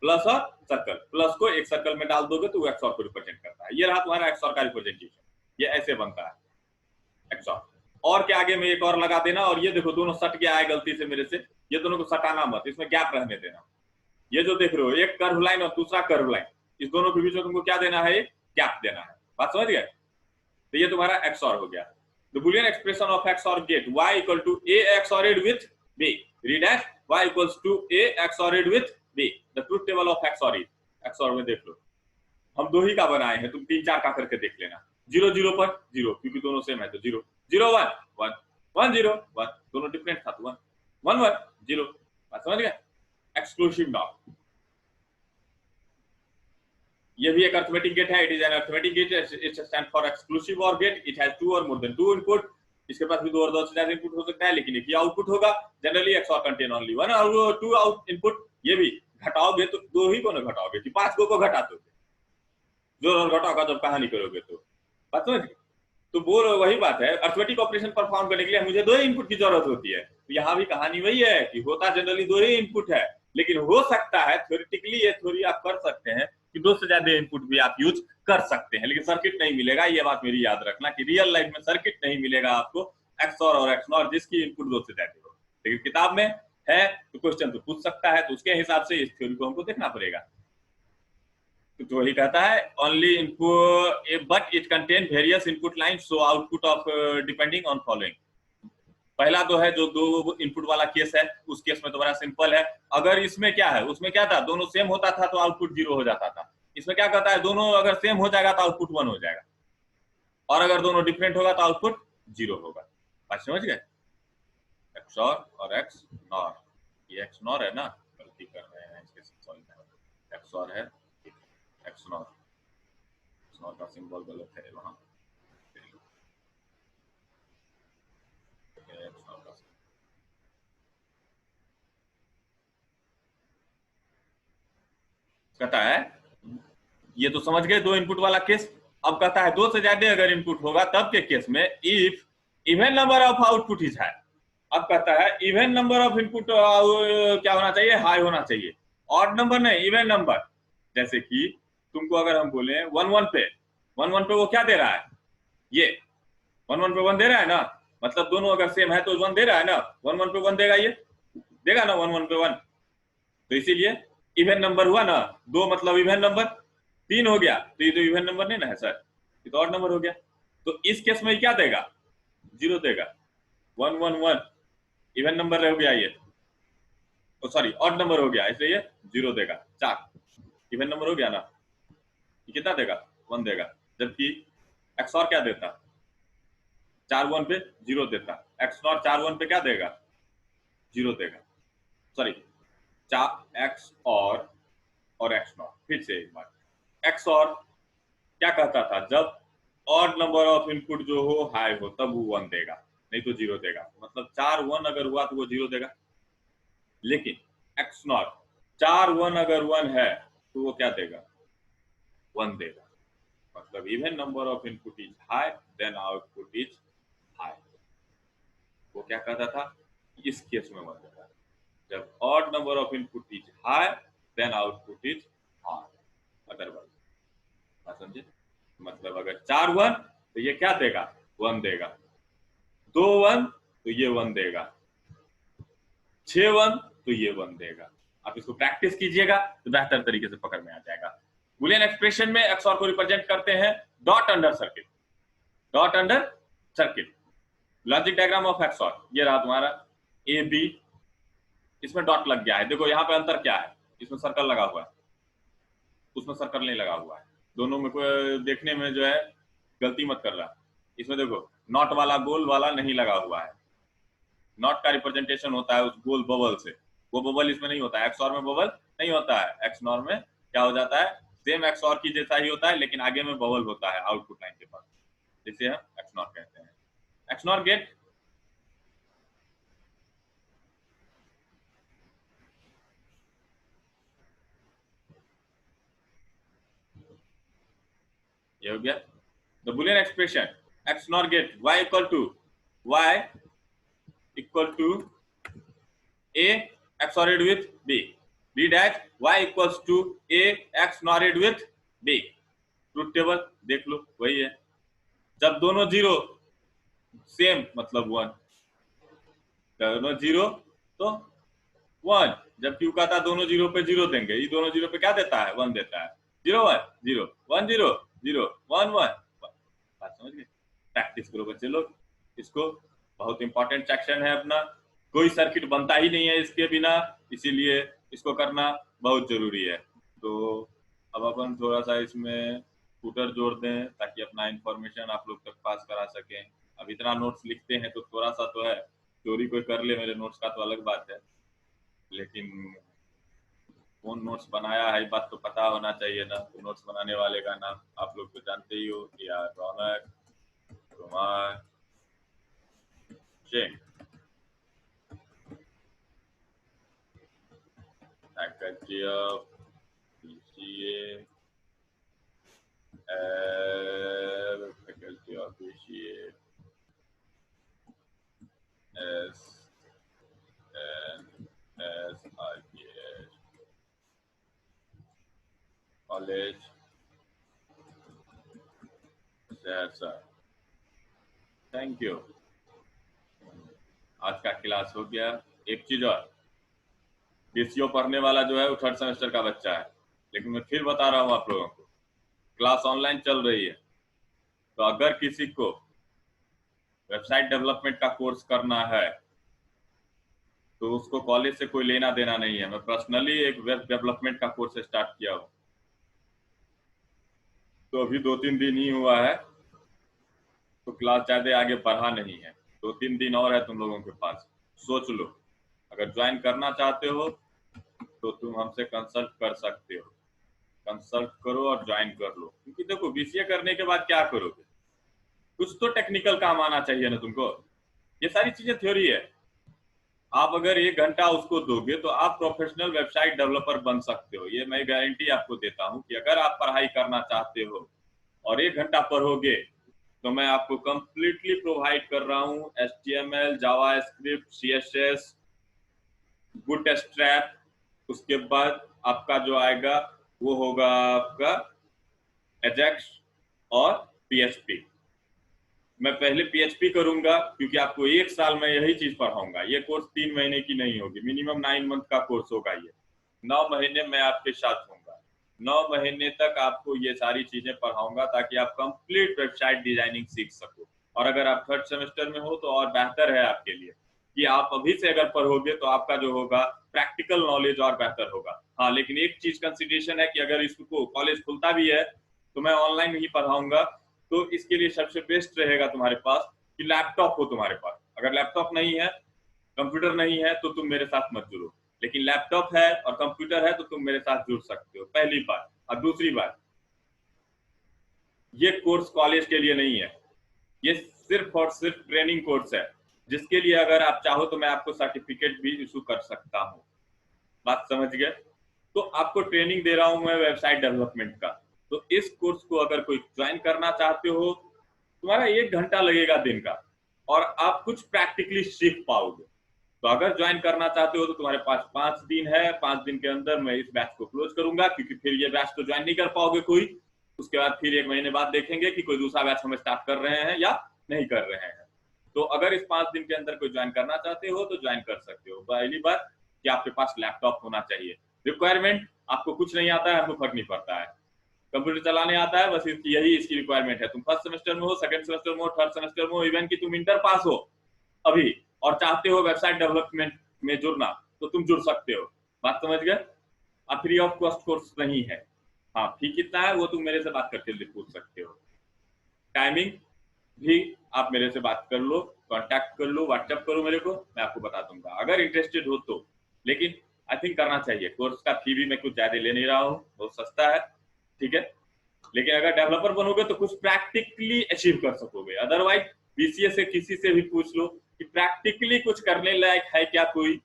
plus or circle, plus को एक circle में डाल दोगे तो वो XOR को represent करता है। ये रहा तुम्हारा XOR का रिप्रेजेंटेशन, ये ऐसे बनता है XOR। और के आगे में एक और लगा देना, और ये देखो दोनों सट गया है गलती से मेरे से, ये दोनों को सटाना मत, इसमें गैप रहने देना। ये जो देख रहे हो एक कर्व लाइन और दूसरा कर्व लाइन, इस दोनों के बीच में तुमको क्या देना है, गैप देना है। बात समझ गए? तो ये तुम्हारा XOR हो गया। The Boolean expression of XOR get y equal to a XORed with b, read as y equals to a XORed with b, the truth table of XOR is। XOR में देख लो, हम दो ही का बनाए हैं, तुम 3 4 का करके देख लेना। 0 0 पर 0 क्योंकि दोनों सेम है तो 0 0 1 1 1 0 1, दोनों डिफरेंट था तो 1 1 1 0। बात समझ गए? एक्सक्लूसिव नॉट, ये भी एक अरिथमेटिक गेट है। It is an arithmetic gate, it stand for exclusive or gate, it has 2 or more then 2 input. इसके पास भी 2 और 2 से ज्यादा इनपुट हो सकता है, लेकिन एक ही आउटपुट होगा। जनरली XOR कंटेन ओनली 1 और 2 आउट इनपुट। ये भी घटाओगे तो 2 ही को ना घटाओगे कि 5 को घटाते हो, जोड़ और घटाओ का जब कहानी करोगे तो। बात समझ गए? तो वो वही बात है, अरिथमेटिक ऑपरेशन परफॉर्म करने के लिए मुझे 2 ही इनपुट की जरूरत होती है। तो यहाँ भी कहानी वही है कि होता जनरली 2 ही इनपुट है, लेकिन हो सकता है थ्योरेटिकली ये थ्योरी आप कर सकते हैं कि 2 से ज्यादा इनपुट भी आप यूज कर सकते हैं, लेकिन सर्किट नहीं मिलेगा। ये बात मेरी याद रखना कि रियल लाइफ में सर्किट नहीं मिलेगा आपको XOR और XNOR जिसकी इनपुट 2 से ज्यादा हो। लेकिन किताब में है तो क्वेश्चन तो पूछ सकता है, तो उसके हिसाब से इस थ्योरी को हमको देखना पड़ेगा। तो वही कहता है only input but it contain various input lines, so output of depending on following. पहला तो है जो 2 इनपुट वाला केस है, उस केस में तो बड़ा सिंपल है। अगर इसमें क्या है, उसमें क्या था, दोनों सेम होता था तो आउटपुट 0 हो जाता था। इसमें क्या कहता है, दोनों अगर सेम हो जाएगा तो आउटपुट 1 हो जाएगा, और अगर दोनों डिफरेंट होगा तो आउटपुट 0 होगा। बात समझ गए? XOR और XNOR। ये एक्सनॉर है ना, गलती कर रहे हैं इसके सॉरी एक्सॉर है, एक्सनॉर, एक्सनॉर का सिंबल गलत है वहां, एक्सनॉर का कहता है, ये तो समझ गए दो इनपुट वाला केस। अब कहता है दो से ज्यादा अगर इनपुट होगा तब के केस में if even number of output is high. अब कहता है इवन नंबर ऑफ इनपुट क्या होना चाहिए, हाई होना चाहिए, ऑड नंबर नहीं, इवन नंबर। जैसे कि तुमको अगर हम बोले वन वन पे, वन वन पे वो क्या दे रहा है, ये वन वन पे वन दे रहा है ना, मतलब दोनों अगर सेम है तो वन दे रहा है ना, वन वन पे वन देगा, ये देगा ना वन वन पे वन। तो इसीलिए इवन नंबर हुआ ना, दो मतलब इवन नंबर, तीन हो गया तो ये तो इवन नंबर नहीं ना है सर, ये तो ऑड नंबर हो गया। तो इस केस में क्या देगा, जीरो देगा, one one one even number हो गया ये, तो सॉरी ऑड नंबर हो गया इसलिए ये जीरो देगा, चार इवन नंबर हो गया ना, ये कितना देगा, वन देगा। जबकि एक्सऑर क्या देता, चार वन पे जीरो देता, एक्सऑर चार वन पे क्या देगा, जीरो देगा, सॉरी चार एक्स और एक्स नॉट। फिर से एक बार, एक्स और क्या कहता था, जब ऑड नंबर ऑफ इनपुट जो हो हाई हो तब वो वन देगा, नहीं तो जीरो देगा, मतलब चार वन अगर हुआ तो वो जीरो देगा। लेकिन एक्स नॉट चार वन अगर वन है तो वो क्या देगा, वन देगा, मतलब even number of input is high then output is high. वो क्या कहता था, इस केस में वन देगा, जब odd number of input is high then output is high, otherwise. समझे, मतलब अगर चार वन तो ये क्या देगा, वन देगा, दो वन तो ये वन देगा, छह वन तो ये वन देगा। आप इसको प्रैक्टिस कीजिएगा तो बेहतर तरीके से पकड़ में आ जाएगा। बुलियन एक्सप्रेशन में एक्सऑर को रिप्रेजेंट करते हैं dot under circuit, dot under circuit. Logic diagram of XOR ये रहा तुम्हारा ए बी, इसमें डॉट लग गया है, देखो यहाँ पे अंतर क्या है, इसमें सर्कल लगा हुआ है, उसमें सर्कल नहीं लगा हुआ है, दोनों में कोई देखने में जो है गलती मत कर रहा। इसमें देखो नॉट वाला गोल वाला नहीं लगा हुआ है, नॉट का रिप्रेजेंटेशन होता है उस गोल बबल से, वो बबल इसमें नहीं होता है, एक्सऑर में बबल नहीं होता है, एक्सनॉर में क्या हो जाता है, सेम एक्सऑर की जैसा ही होता है लेकिन आगे में बबल होता है आउटपुट लाइन के पास, जिसे हम एक्सनॉर कहते हैं। एक्सनॉर गेट ये हो गया the Boolean expression XNOR gate y equal to a XORed with b, b dash y equals to a XNORed with b। Truth table देख लो वही है, जब दोनों जीरो सेम मतलब वन, दोनों जीरो तो वन, जब क्यू का था दोनों जीरो पे जीरो देंगे, ये दोनों जीरो पे क्या देता है, वन देता है, zero one zero one zero zero one one. बात समझ गए, प्रैक्टिस करो बच्चे लोग इसको, बहुत इंपॉर्टेंट सेक्शन है अपना, कोई सर्किट बनता ही नहीं है इसके बिना, इसीलिए इसको करना बहुत जरूरी है। तो अब अपन थोड़ा सा इसमें फुटर जोड़ दें ताकि अपना इंफॉर्मेशन आप लोग तक पास करा सकें। अब इतना नोट्स लिखते हैं तो थोड़ा सा तो है, चोरी कोई कर ले मेरे नोट्स का तो अलग बात है, लेकिन कौन नोट्स बनाया है बात तो पता होना चाहिए ना। तो नोट्स बनाने वाले का नाम आप लोग तो जानते ही हो, या Raunak Kumar Singh, faculty of BCA, faculty of BCA, SNSIPS, college, sir thank you. आज का क्लास हो गया। एक चीज और, बीसीओ पढ़ने वाला जो है वो थर्ड सेमेस्टर का बच्चा है, लेकिन मैं फिर बता रहा हूँ आप लोगों को, क्लास ऑनलाइन चल रही है, तो अगर किसी को वेबसाइट डेवलपमेंट का कोर्स करना है तो उसको कॉलेज से कोई लेना देना नहीं है। मैं पर्सनली एक वेब डेवलपमेंट का कोर्स स्टार्ट किया हूँ, तो अभी 2-3 दिन ही हुआ है, तो क्लास ज्यादा आगे बढ़ा नहीं है, 2-3 दिन और है तुम लोगों के पास, सोच लो अगर ज्वाइन करना चाहते हो तो तुम हमसे कंसल्ट कर सकते हो, कंसल्ट करो और ज्वाइन कर लो। क्योंकि देखो बीसीए करने के बाद क्या करोगे, कुछ तो टेक्निकल काम आना चाहिए ना तुमको। ये सारी चीजें थ्योरी है। आप अगर 1 घंटा उसको दोगे तो आप प्रोफेशनल वेबसाइट डेवलपर बन सकते हो। ये मैं गारंटी आपको देता हूँ कि अगर आप पढ़ाई करना चाहते हो और 1 घंटा पढ़ोगे तो मैं आपको कंप्लीटली प्रोवाइड कर रहा हूँ HTML, जावास्क्रिप्ट, CSS, बूटस्ट्रैप, उसके बाद आपका जो आएगा वो होगा आपका एजेक्स और PHP। मैं पहले PHP करूंगा क्योंकि आपको 1 साल में यही चीज पढ़ाऊंगा। ये कोर्स 3 महीने की नहीं होगी, मिनिमम 9 मंथ का कोर्स होगा। ये 9 महीने मैं आपके साथ हूँगा, 9 महीने तक आपको ये सारी चीजें पढ़ाऊंगा ताकि आप कंप्लीट वेबसाइट डिजाइनिंग सीख सको। और अगर आप 3rd सेमेस्टर में हो तो और बेहतर है आपके लिए कि आप अभी से अगर पढ़ोगे तो आपका जो होगा प्रैक्टिकल नॉलेज और बेहतर होगा। हाँ, लेकिन एक चीज कंसिडरेशन है कि अगर इसको कॉलेज खुलता भी है तो मैं ऑनलाइन ही पढ़ाऊंगा। तो इसके लिए सबसे बेस्ट रहेगा तुम्हारे पास कि लैपटॉप हो तुम्हारे पास। अगर लैपटॉप नहीं है, कंप्यूटर नहीं है तो तुम मेरे साथ मत जुड़ो, लेकिन लैपटॉप है और कंप्यूटर है तो तुम मेरे साथ जुड़ सकते हो, पहली बात। और दूसरी बात, ये कोर्स कॉलेज के लिए नहीं है, ये सिर्फ और सिर्फ ट्रेनिंग कोर्स है, जिसके लिए अगर आप चाहो तो मैं आपको सर्टिफिकेट भी इशू कर सकता हूँ। बात समझ गए? तो आपको ट्रेनिंग दे रहा हूं मैं वेबसाइट डेवलपमेंट का। तो इस कोर्स को अगर कोई ज्वाइन करना चाहते हो, तुम्हारा 1 घंटा लगेगा दिन का और आप कुछ प्रैक्टिकली सीख पाओगे। तो अगर ज्वाइन करना चाहते हो तो तुम्हारे पास 5 दिन है, 5 दिन के अंदर मैं इस बैच को क्लोज करूंगा, क्योंकि फिर ये बैच तो ज्वाइन नहीं कर पाओगे कोई। उसके बाद फिर 1 महीने बाद देखेंगे कि कोई दूसरा बैच हम स्टार्ट कर रहे हैं या नहीं कर रहे हैं। तो अगर इस 5 दिन के अंदर कोई ज्वाइन करना चाहते हो तो ज्वाइन कर सकते हो। पहली बात कि आपके पास लैपटॉप होना चाहिए। रिक्वायरमेंट, आपको कुछ नहीं आता है, हमको फर्क नहीं पड़ता है, कंप्यूटर चलाने आता है, बस यही इसकी रिक्वायरमेंट है। तुम 1st सेमेस्टर में हो, 2nd सेमेस्टर में हो, 3rd सेमेस्टर में हो, इवन कि तुम इंटर पास हो अभी और चाहते हो वेबसाइट डेवलपमेंट में जुड़ना तो तुम जुड़ सकते हो। बात समझ गए? अब फ्री ऑफ कॉस्ट कोर्स नहीं है। हाँ, फी कितना है वो तुम मेरे से बात करके पूछ सकते हो। टाइमिंग भी आप मेरे से बात कर लो, कांटेक्ट कर लो, व्हाट्सएप करो मेरे को, मैं आपको बता दूंगा अगर इंटरेस्टेड हो तो। लेकिन आई थिंक करना चाहिए। कोर्स का फी भी मैं कुछ ज्यादा ले नहीं रहा हूँ, बहुत सस्ता है, ठीक है। लेकिन अगर डेवलपर बनोगे तो कुछ प्रैक्टिकली अचीव कर सकोगे। अदरवाइज बीसीए से किसी से भी पूछ लो कि प्रैक्टिकली कुछ करने लायक है क्या कोई,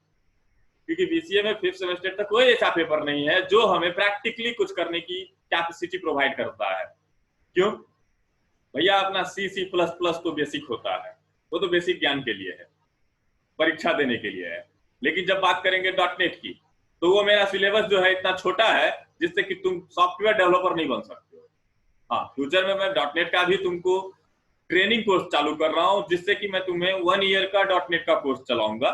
क्योंकि बीसीए में 5th सेमेस्टर तक कोई ऐसा पेपर नहीं है जो हमें प्रैक्टिकली कुछ करने की कैपेसिटी प्रोवाइड करता है। क्यों भैया? अपना C++ तो बेसिक होता है, वो तो बेसिक ज्ञान के लिए है, परीक्षा देने के लिए है। लेकिन जब बात करेंगे .NET की तो वो मेरा सिलेबस जो है इतना छोटा है जिससे कि तुम सॉफ्टवेयर डेवलपर नहीं बन सकते हो। हाँ, फ्यूचर में मैं .NET का भी तुमको ट्रेनिंग कोर्स चालू कर रहा हूँ, जिससे कि मैं तुम्हें 1 ईयर का .NET का कोर्स चलाऊंगा,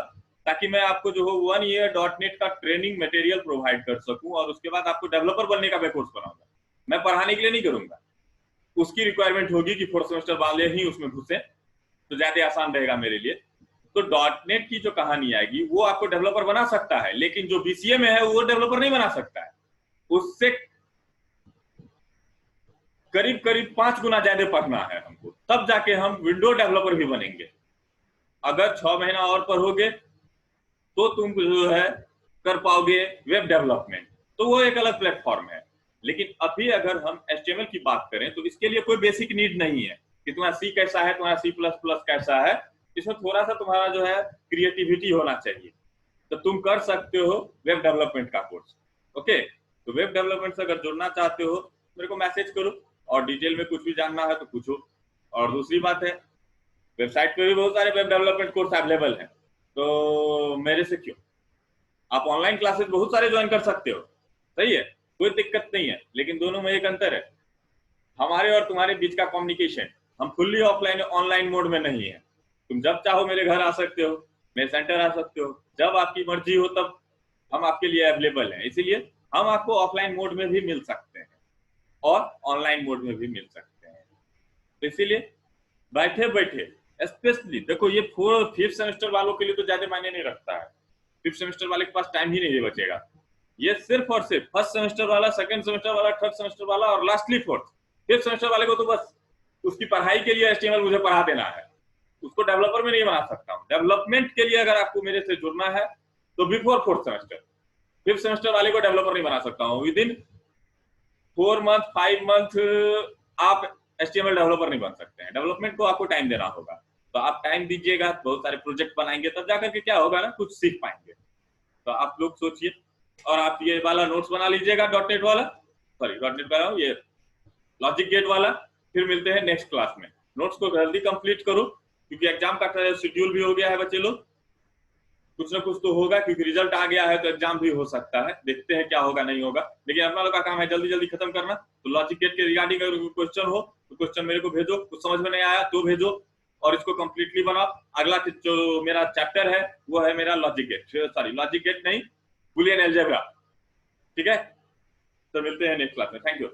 ताकि मैं आपको जो हो 1 ईयर .NET का ट्रेनिंग मटेरियल प्रोवाइड कर सकूं और उसके बाद आपको डेवलपर बनने का मैं कोर्स बनाऊंगा। मैं पढ़ाने के लिए नहीं करूंगा, उसकी रिक्वायरमेंट होगी कि 4th सेमेस्टर वाले ही उसमें घुसे तो ज्यादा आसान रहेगा मेरे लिए। तो .NET की जो कहानी आएगी वो आपको डेवलपर बना सकता है, लेकिन जो बीसीए में है वो डेवलपर नहीं बना सकता है। उससे करीब करीब 5 गुना ज्यादा पढ़ना है हमको, तब जाके हम विंडो डेवलपर भी बनेंगे। अगर 6 महीना और पढ़ोगे तो तुम जो है कर पाओगे वेब डेवलपमेंट, तो वो एक अलग प्लेटफॉर्म है। लेकिन अभी अगर हम HTML की बात करें तो इसके लिए कोई बेसिक नीड नहीं है कि तुम्हारा C कैसा है, तुम्हारा C++ कैसा है। इसमें थोड़ा सा तुम्हारा जो है क्रिएटिविटी होना चाहिए, तो तुम कर सकते हो वेब डेवलपमेंट का कोर्स। ओके, तो वेब डेवलपमेंट से अगर जुड़ना चाहते हो मेरे को मैसेज करो, और डिटेल में कुछ भी जानना है तो पूछो। और दूसरी बात है, वेबसाइट पे भी बहुत सारे वेब डेवलपमेंट कोर्स अवेलेबल हैं, तो मेरे से क्यों, आप ऑनलाइन क्लासेस बहुत सारे ज्वाइन कर सकते हो, सही है, कोई दिक्कत नहीं है। लेकिन दोनों में एक अंतर है, हमारे और तुम्हारे बीच का कम्युनिकेशन हम फुल्ली ऑफलाइन ऑनलाइन मोड में नहीं है। तुम जब चाहो मेरे घर आ सकते हो, मेरे सेंटर आ सकते हो, जब आपकी मर्जी हो तब हम आपके लिए अवेलेबल हैं। इसीलिए हम आपको ऑफलाइन मोड में भी मिल सकते हैं और ऑनलाइन मोड में भी मिल सकते हैं। तो इसीलिए बैठे बैठे, स्पेशली देखो ये 5th सेमेस्टर वालों के लिए तो ज्यादा मायने नहीं रखता है, 5th सेमेस्टर वाले के पास टाइम ही नहीं बचेगा। ये सिर्फ और सिर्फ 1st सेमेस्टर वाला, 2nd सेमेस्टर वाला, 3rd सेमेस्टर वाला और लास्टली 4th 5th सेमेस्टर वाले को तो बस उसकी पढ़ाई के लिए HTML मुझे पढ़ा देना है, उसको डेवलपर में नहीं बना सकता हूँ। डेवलपमेंट के लिए अगर आपको मेरे से जुड़ना है तो before fourth semester. Fifth semester वाले को डेवलपर नहीं बना सकता हूँ। विद इन 4 मंथ 5 मंथ आप HTML डेवलपर नहीं बन सकते हैं। डेवलपमेंट को आपको टाइम देना होगा, तो आप टाइम दीजिएगा, बहुत सारे प्रोजेक्ट बनाएंगे, तब जाकर के क्या होगा ना, कुछ सीख पाएंगे। तो आप लोग सोचिए, और आप ये वाला नोट्स बना लीजिएगा .NET वाला, सॉरी .NET वाला, ये लॉजिक गेट वाला। फिर मिलते हैं नेक्स्ट क्लास में। नोट्स को जल्दी कंप्लीट करो, क्योंकि एग्जाम का शेड्यूल भी हो गया है बच्चे लोग, कुछ ना कुछ तो होगा, क्योंकि रिजल्ट आ गया है तो एग्जाम भी हो सकता है। देखते हैं क्या होगा नहीं होगा, लेकिन अपना लोग का काम है जल्दी जल्दी खत्म करना। तो लॉजिक गेट के रिगार्डिंग अगर क्वेश्चन हो तो क्वेश्चन मेरे को भेजो, कुछ समझ में नहीं आया तो भेजो, और इसको कंप्लीटली बनाओ। अगला जो मेरा चैप्टर है वो है मेरा logic gate, sorry logic gate नहीं, बुलियन अलजेब्रा। ठीक है, तो मिलते हैं नेक्स्ट क्लास में। Thank you.